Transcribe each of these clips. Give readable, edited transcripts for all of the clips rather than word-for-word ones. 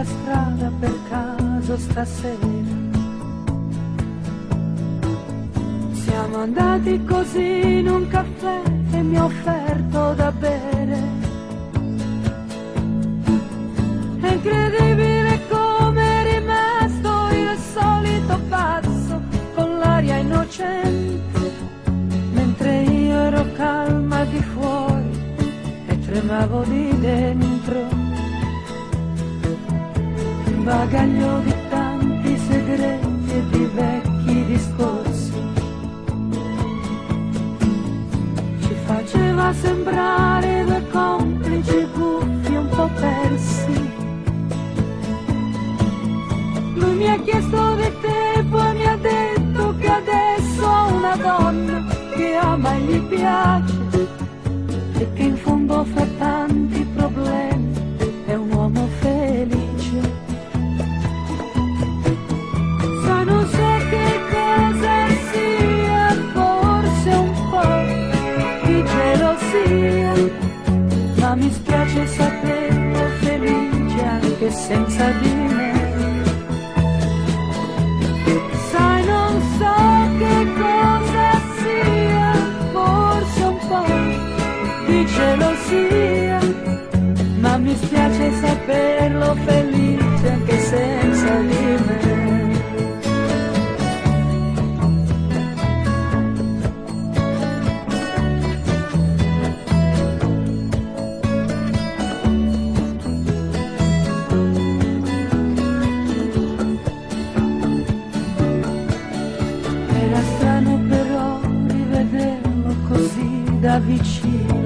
la strada per caso stasera. Siamo andati così in un caffè e mi ha offerto da bere. È incredibile come è rimasto il solito pazzo con l'aria innocente, mentre io ero calma di fuori e tremavo di dentro. Un bagaglio di tanti segreti e di vecchi discorsi ci faceva sembrare due complici buffi un po' persi. Lui mi ha chiesto del tempo e mi ha detto che adesso ha una donna che ama e gli piace e che in fondo fra tanti problemi è un uomo felice. Sa, non so che cosa sia, forse un po' di gelosia, ma mi spiace saperlo felice anche senza di me. Sai, non so che cosa sia, forse un po' di gelosia, ma mi spiace saperlo felice anche senza di me. Era strano però rivederlo così da vicino,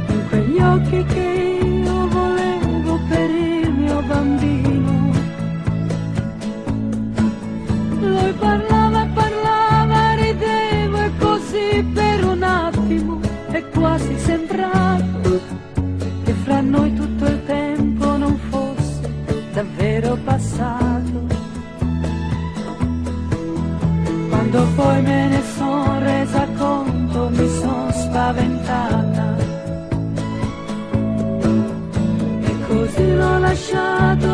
in quegli occhi che io volevo per il mio bambino. Lui parlava e parlava, ridevo e così per un attimo e quasi sembrava che fra noi tutto il tempo non fosse davvero passato. Quando poi me ne son resa conto mi son spaventata e così l'ho lasciato